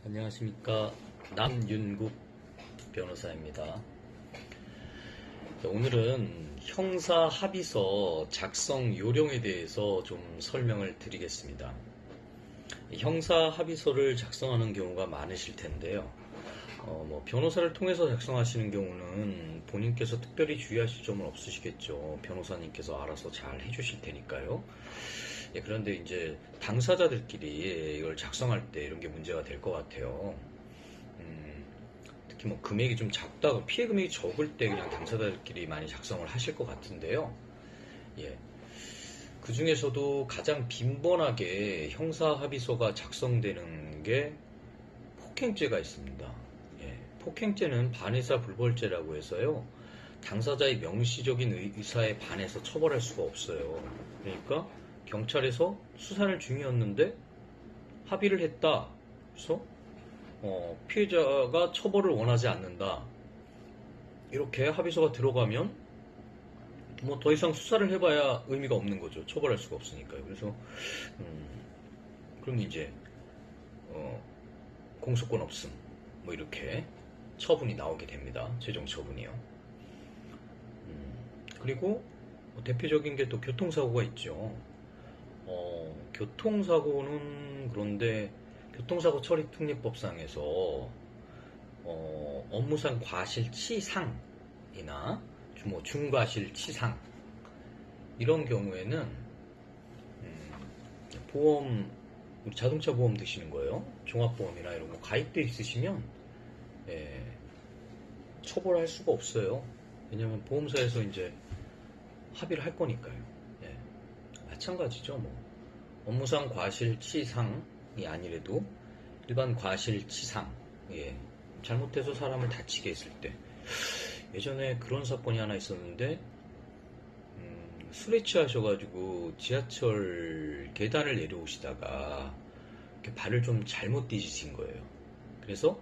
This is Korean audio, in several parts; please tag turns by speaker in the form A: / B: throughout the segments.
A: 안녕하십니까. 남윤국 변호사입니다. 오늘은 형사 합의서 작성 요령에 대해서 좀 설명을 드리겠습니다. 형사 합의서를 작성하는 경우가 많으실 텐데요. 변호사를 통해서 작성하시는 경우는 본인께서 특별히 주의하실 점은 없으시겠죠. 변호사님께서 알아서 잘 해주실 테니까요. 그런데 이제 당사자들끼리 이걸 작성할 때 이런 게 문제가 될 것 같아요. 특히 금액이 좀 작다고 피해 금액이 적을 때 그냥 당사자들끼리 많이 작성을 하실 것 같은데요. 그 중에서도 가장 빈번하게 형사 합의서가 작성되는 게 폭행죄가 있습니다. 폭행죄는 반의사 불벌죄라고 해서요. 당사자의 명시적인 의사에 반해서 처벌할 수가 없어요. 그러니까 경찰에서 수사를 중이었는데 합의를 했다. 그래서 피해자가 처벌을 원하지 않는다. 이렇게 합의서가 들어가면 더 이상 수사를 해봐야 의미가 없는 거죠. 처벌할 수가 없으니까요. 그래서 그럼 이제 공소권 없음 이렇게 처분이 나오게 됩니다. 최종 처분이요. 그리고 대표적인 게 또 교통사고가 있죠. 교통사고는 그런데 교통사고 처리 특례법상에서 업무상 과실치상이나 중과실치상 이런 경우에는 보험, 우리 자동차 보험 드시는 거예요. 종합보험이나 이런 거 가입돼 있으시면 처벌할 수가 없어요. 왜냐면 보험사에서 이제 합의를 할 거니까요. 마찬가지죠. 업무상 과실치상이 아니래도 일반 과실치상, 잘못해서 사람을 다치게 했을 때 예전에 그런 사건이 하나 있었는데 술에 취하셔가지고 지하철 계단을 내려오시다가 이렇게 발을 좀 잘못 디디신 거예요. 그래서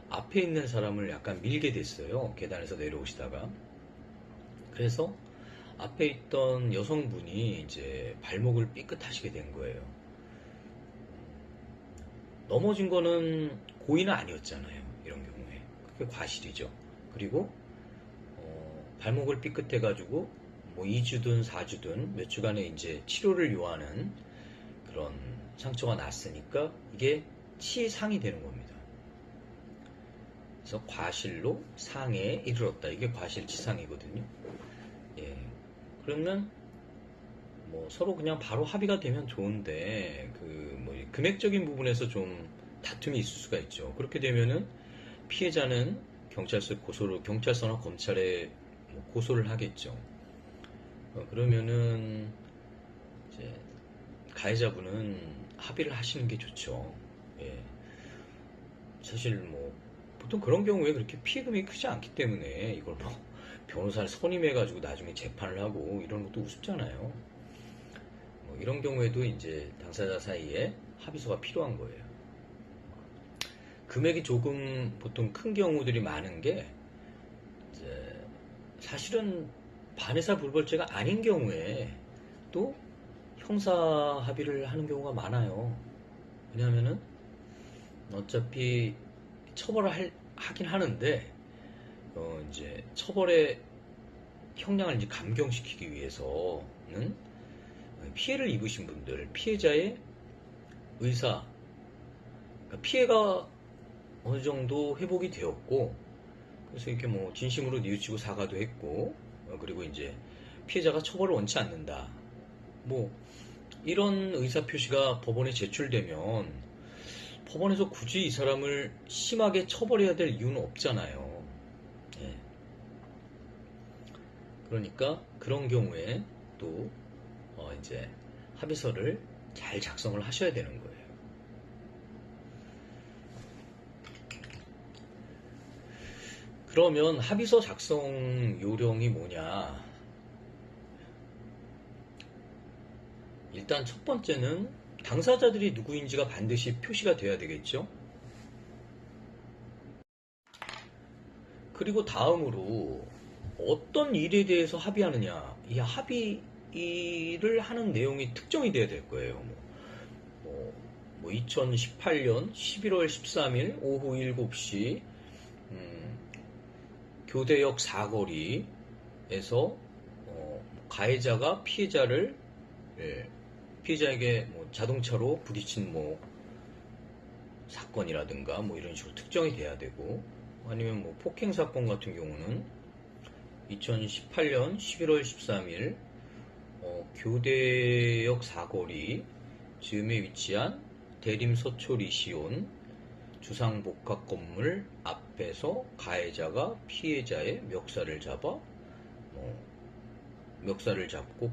A: 앞에 있는 사람을 약간 밀게 됐어요. 계단에서 내려오시다가. 그래서 앞에 있던 여성분이 이제 발목을 삐끗하시게 된 거예요. 넘어진 거는 고의는 아니었잖아요. 이런 경우에. 그게 과실이죠. 그리고 발목을 삐끗해가지고 2주든 4주든 몇 주간의 이제 치료를 요하는 그런 상처가 났으니까 이게 치상이 되는 겁니다. 그래서 과실로 상해에 이르렀다. 이게 과실치상이거든요. 그러면 서로 그냥 바로 합의가 되면 좋은데 금액적인 부분에서 좀 다툼이 있을 수가 있죠. 그렇게 되면은 피해자는 경찰서나 검찰에 고소를 하겠죠. 그러면은 이제 가해자분은 합의를 하시는 게 좋죠. 사실 보통 그런 경우에 그렇게 피해금이 크지 않기 때문에 이걸 변호사를 선임해가지고 나중에 재판을 하고 이런 것도 우습잖아요. 이런 경우에도 이제 당사자 사이에 합의서가 필요한 거예요. 금액이 조금 보통 큰 경우들이 많은 게 이제 사실은 반의사 불벌죄가 아닌 경우에 또 형사 합의를 하는 경우가 많아요. 왜냐하면은 어차피 처벌을 하긴 하는데 이제 처벌의 형량을 이제 감경시키기 위해서는 피해를 입으신 분들, 피해자의 의사, 그러니까 피해가 어느 정도 회복이 되었고, 그래서 이렇게 진심으로 뉘우치고 사과도 했고, 그리고 이제 피해자가 처벌을 원치 않는다. 이런 의사 표시가 법원에 제출되면 법원에서 굳이 이 사람을 심하게 처벌해야 될 이유는 없잖아요. 그러니까 그런 경우에 또 이제 합의서를 잘 작성을 하셔야 되는 거예요. 그러면 합의서 작성 요령이 뭐냐? 일단 첫 번째는 당사자들이 누구인지가 반드시 표시가 돼야 되겠죠? 그리고 다음으로 어떤 일에 대해서 합의하느냐, 이 합의를 하는 내용이 특정이 돼야 될 거예요. 2018년 11월 13일 오후 7시 교대역 사거리에서 가해자가 피해자에게 자동차로 부딪힌 사건이라든가 이런 식으로 특정이 돼야 되고, 아니면 폭행 사건 같은 경우는 2018년 11월 13일 교대역 사거리 즈음에 위치한 대림서초 리시온 주상복합 건물 앞에서 가해자가 피해자의 멱살을 잡고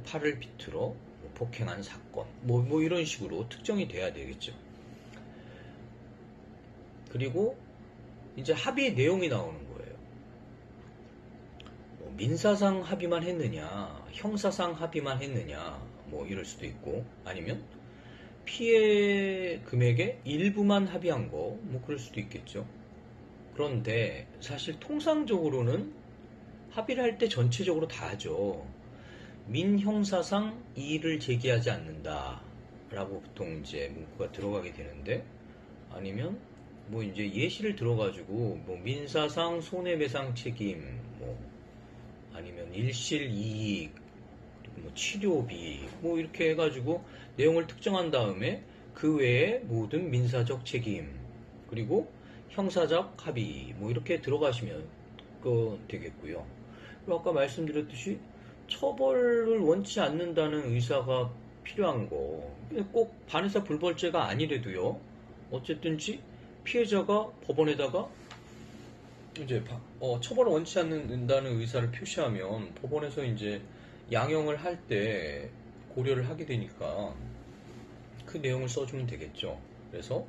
A: 팔을 비틀어 폭행한 사건, 이런 식으로 특정이 돼야 되겠죠. 그리고 이제 합의 내용이 나오는 거예요. 민사상 합의만 했느냐, 형사상 합의만 했느냐, 이럴 수도 있고, 아니면 피해 금액의 일부만 합의한 거, 그럴 수도 있겠죠. 그런데 사실 통상적으로는 합의를 할 때 전체적으로 다 하죠. 민형사상 이의를 제기하지 않는다 라고 보통 이제 문구가 들어가게 되는데, 아니면 이제 예시를 들어가지고 민사상 손해배상 책임, 아니면 일실이익, 그리고 치료비, 이렇게 해가지고 내용을 특정한 다음에 그 외에 모든 민사적 책임, 그리고 형사적 합의, 이렇게 들어가시면 되겠고요. 아까 말씀드렸듯이 처벌을 원치 않는다는 의사가 필요한 거, 꼭 반의사 불벌죄가 아니래도요, 어쨌든지 피해자가 법원에다가 이제 처벌을 원치 않는다는 의사를 표시하면 법원에서 이제 양형을 할 때 고려를 하게 되니까 그 내용을 써주면 되겠죠. 그래서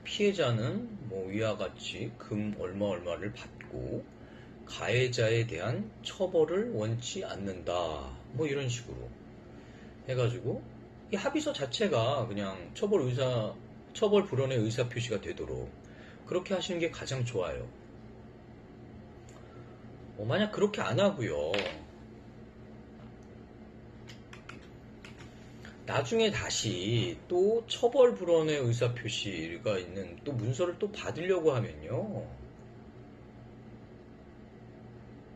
A: 피해자는 위와 같이 금 얼마를 받고 가해자에 대한 처벌을 원치 않는다, 이런 식으로 해가지고 이 합의서 자체가 그냥 처벌 불원의 의사 표시가 되도록 그렇게 하시는 게 가장 좋아요. 만약 그렇게 안 하고요, 나중에 다시 또 처벌 불원의 의사 표시가 있는 또 문서를 또 받으려고 하면요,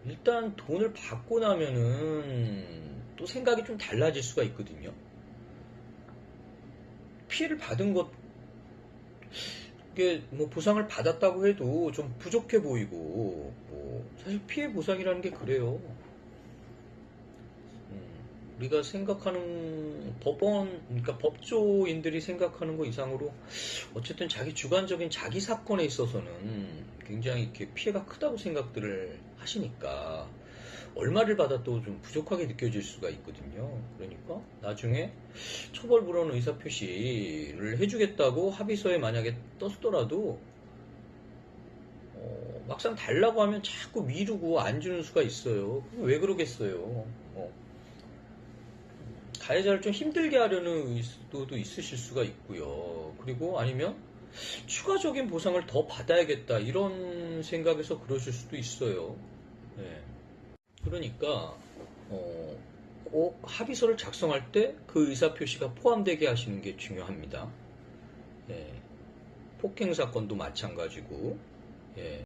A: 일단 돈을 받고 나면은 또 생각이 좀 달라질 수가 있거든요. 피해를 받은 것, 이게 보상을 받았다고 해도 좀 부족해 보이고, 사실 피해 보상이라는 게 그래요. 우리가 생각하는 그러니까 법조인들이 생각하는 것 이상으로 어쨌든 자기 주관적인 자기 사건에 있어서는 굉장히 이렇게 피해가 크다고 생각들을 하시니까 얼마를 받아도 좀 부족하게 느껴질 수가 있거든요. 그러니까 나중에 처벌 불원 의사 표시를 해주겠다고 합의서에 만약에 떴더라도 막상 달라고 하면 자꾸 미루고 안 주는 수가 있어요. 왜 그러겠어요. 가해자를 좀 힘들게 하려는 의도도 있으실 수가 있고요. 그리고 아니면 추가적인 보상을 더 받아야겠다 이런 생각에서 그러실 수도 있어요. 네. 그러니까 꼭 합의서를 작성할 때 그 의사표시가 포함되게 하시는 게 중요합니다. 예. 폭행 사건도 마찬가지고, 예.